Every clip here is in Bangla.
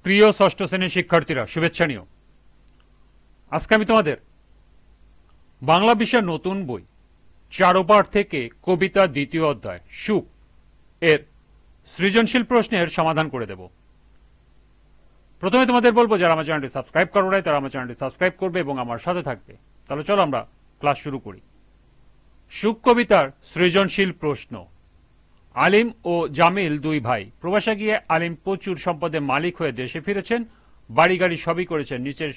প্রিয় ষষ্ঠ শ্রেণীর শিক্ষার্থীরা, শুভেচ্ছা নিও। আজকে আমি তোমাদের বাংলা বিষয়ের নতুন বই চারুপাঠ থেকে কবিতা দ্বিতীয় অধ্যায় সুখ এর সৃজনশীল প্রশ্নের সমাধান করে দেব। প্রথমে তোমাদের বলবো, যারা আমার চ্যানেলটি সাবস্ক্রাইব করো নাই তারা আমার চ্যানেলটি সাবস্ক্রাইব করবে এবং আমার সাথে থাকবে। তাহলে চলো আমরা ক্লাস শুরু করি। সুখ কবিতার সৃজনশীল প্রশ্ন। আলিম ও জামিল দুই ভাই। প্রবাসে গিয়ে আলিম প্রচুর সম্পদের মালিক হয়ে দেশে ফিরেছেন, বাড়ি গাড়ি সবই করেছেন, নিচের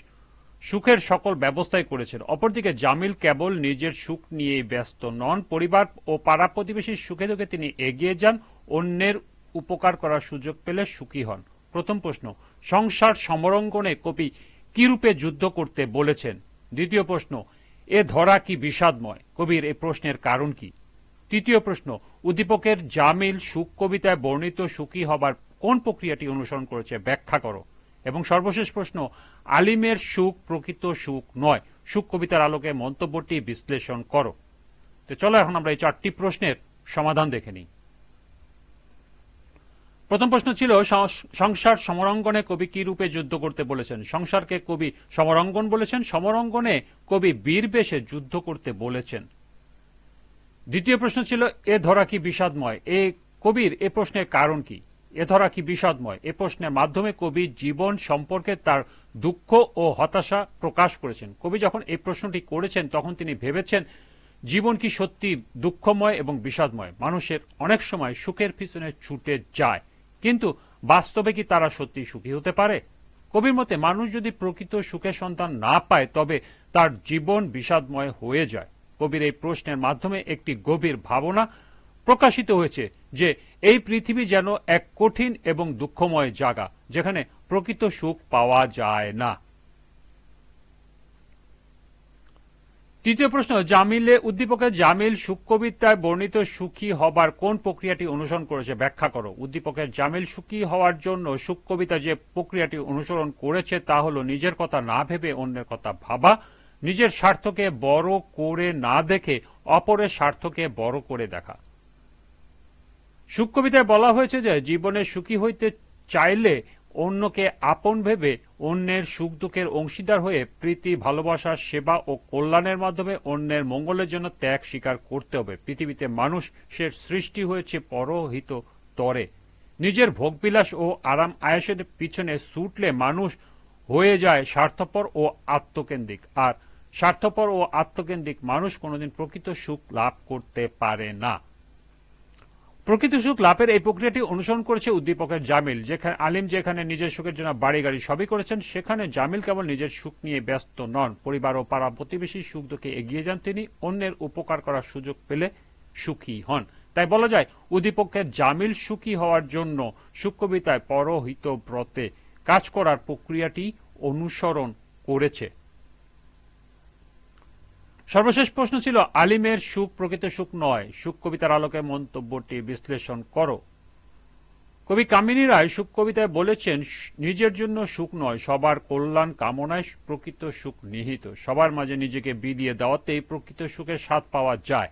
সুখের সকল ব্যবস্থাই করেছেন। অপরদিকে জামিল কেবল নিজের সুখ নিয়েই ব্যস্ত নন, পরিবার ও পাড়া প্রতিবেশীর সুখে দুঃখে তিনি এগিয়ে যান, অন্যের উপকার করার সুযোগ পেলে সুখী হন। প্রথম প্রশ্ন, সংসার সমরঙ্গনে কবি কি রূপে যুদ্ধ করতে বলেছেন? দ্বিতীয় প্রশ্ন, এ ধরা কি বিষাদময়? কবির এই প্রশ্নের কারণ কি? তৃতীয় প্রশ্ন, উদ্দীপকের জামিল সুখ কবিতায় বর্ণিত সুখী হবার কোন প্রক্রিয়াটি অনুসরণ করেছে ব্যাখ্যা করো। এবং সর্বশেষ প্রশ্ন, আলিমের সুখ প্রকৃত সুখ নয়, সুখ কবিতার আলোকে মন্তব্যটি বিশ্লেষণ করো। তো চলো এখন আমরা এই চারটি প্রশ্নের সমাধান দেখে নিই। প্রথম প্রশ্ন ছিল, সংসার সমরাঙ্গনে কবি কি রূপে যুদ্ধ করতে বলেছেন? সংসারকে কবি সমরাঙ্গন বলেছেন, সমরাঙ্গনে কবি বীর বেশে যুদ্ধ করতে বলেছেন। দ্বিতীয় প্রশ্ন ছিল, এ ধরা কি বিষাদময়? কবির এ প্রশ্নের কারণ কি? এ ধরা কি বিষাদময়? এ প্রশ্নের মাধ্যমে কবি জীবন সম্পর্কে তার দুঃখ ও হতাশা প্রকাশ করেছেন। কবি যখন এই প্রশ্নটি করেছেন তখন তিনি ভেবেছেন জীবন কি সত্যি দুঃখময় এবং বিষাদময়? মানুষের অনেক সময় সুখের পিছনে ছুটে যায়, কিন্তু বাস্তবে কি তারা সত্যি সুখী হতে পারে? কবির মতে মানুষ যদি প্রকৃত সুখের সন্ধান না পায় তবে তার জীবন বিষাদময় হয়ে যায়। কবির এই প্রশ্নের মাধ্যমে একটি গভীর ভাবনা প্রকাশিত হয়েছে যে এই পৃথিবী যেন এক কঠিন এবং দুঃখময় জায়গা, যেখানে প্রকৃত সুখ পাওয়া যায় না। তৃতীয় প্রশ্ন, উদ্দীপকের জামিল সুখ কবিতায় বর্ণিত সুখী হবার কোন প্রক্রিয়াটি অনুসরণ করেছে ব্যাখ্যা করো। উদ্দীপকের জামিল সুখী হওয়ার জন্য সুখ কবিতা যে প্রক্রিয়াটি অনুসরণ করেছে তা হলো নিজের কথা না ভেবে অন্যের কথা ভাবা, নিজের স্বার্থকে বড় করে না দেখে অপরের স্বার্থকে বড় করে দেখা। সুখ কবিতায় বলা হয়েছে যে জীবনে সুখী হইতে চাইলে অন্যকে আপন ভেবে অন্যের সুখ দুঃখের অংশীদার হয়ে প্রীতি, ভালোবাসা, সেবা ও কল্যাণের মাধ্যমে অন্যের মঙ্গলের জন্য ত্যাগ স্বীকার করতে হবে। পৃথিবীতে মানুষের সৃষ্টি হয়েছে পরহিত তরে। নিজের ভোগবিলাস ও আরাম আয়েসের পিছনে ছুটলে মানুষ হয়ে যায় স্বার্থপর ও আত্মকেন্দ্রিক, আর স্বার্থপর ও আত্মকেন্দ্রিক মানুষ কোনোদিন প্রকৃত সুখ লাভ করতে পারে না। প্রকৃত সুখ লাভের এই প্রক্রিয়াটি অনুসরণ করেছে উদ্দীপকের জামিল। আলিম যেখানে নিজের সুখের জন্য বাড়ি গাড়ি সবই করেছেন, সেখানে জামিল কেবল নিজের সুখ নিয়ে ব্যস্ত নন, পরিবার ও পাড়া প্রতিবেশীর সুখ দুঃখে এগিয়ে যান, তিনি অন্যের উপকার করার সুযোগ পেলে সুখী হন। তাই বলা যায় উদ্দীপকের জামিল সুখী হওয়ার জন্য সুখ কবিতায় পরহিত ব্রতে কাজ করার প্রক্রিয়াটি অনুসরণ করেছে। সর্বশেষ প্রশ্ন ছিল, আলিমের সুখ প্রকৃত সুখ নয়, সুখ কবিতার আলোকে মন্তব্যটি বিশ্লেষণ করো। কবি কামিনী রায় সুখ কবিতায় বলেছেন, নিজের জন্য সুখ নয়, সবার কল্যাণ কামনায় প্রকৃত সুখ নিহিত। সবার মাঝে নিজেকে বিলিয়ে দেওয়াতেই প্রকৃত সুখের স্বাদ পাওয়া যায়।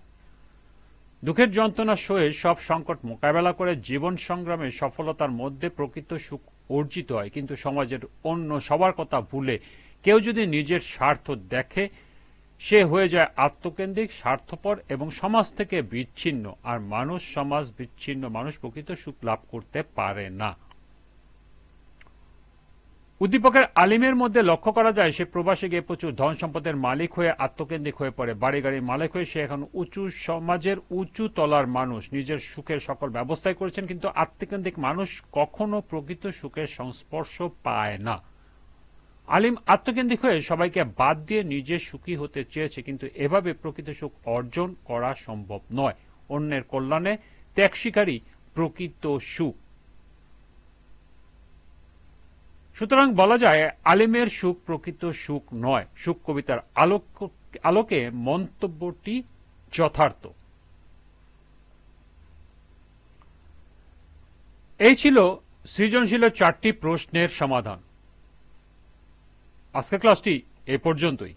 দুঃখের যন্ত্রণা সয়ে সব সংকট মোকাবেলা করে জীবন সংগ্রামে সফলতার মধ্যে প্রকৃত সুখ অর্জিত হয়। কিন্তু সমাজের অন্য সবার কথা ভুলে কেউ যদি নিজের স্বার্থ দেখে, সে হয়ে যায় আত্মকেন্দ্রিক, স্বার্থপর এবং সমাজ থেকে বিচ্ছিন্ন। আর মানুষ সমাজ বিচ্ছিন্ন মানুষ প্রকৃত সুখ লাভ করতে পারে না। উদ্দীপকের আলিমের মধ্যে লক্ষ্য করা যায় সে প্রবাসে গিয়ে প্রচুর ধন সম্পদের মালিক হয়ে আত্মকেন্দ্রিক হয়ে পড়ে, বাড়ি গাড়ির মালিক হয়ে সে এখন সমাজের উঁচু তলার মানুষ, নিজের সুখের সকল ব্যবস্থাই করেছেন, কিন্তু আত্মকেন্দ্রিক মানুষ কখনো প্রকৃত সুখের সংস্পর্শ পায় না। আলিম আত্মকেন্দ্রিক হয়ে সবাইকে বাদ দিয়ে নিজে সুখী হতে চেয়েছে, কিন্তু এভাবে প্রকৃত সুখ অর্জন করা সম্ভব নয়। অন্যের কল্যাণে ত্যাগ স্বীকারই প্রকৃত সুখ। সুতরাং বলা যায় আলিমের সুখ প্রকৃত সুখ নয়, সুখ কবিতার আলোকে মন্তব্যটি যথার্থ। এই ছিল সৃজনশীল চারটি প্রশ্নের সমাধান। আজকের ক্লাসটি এ পর্যন্তই।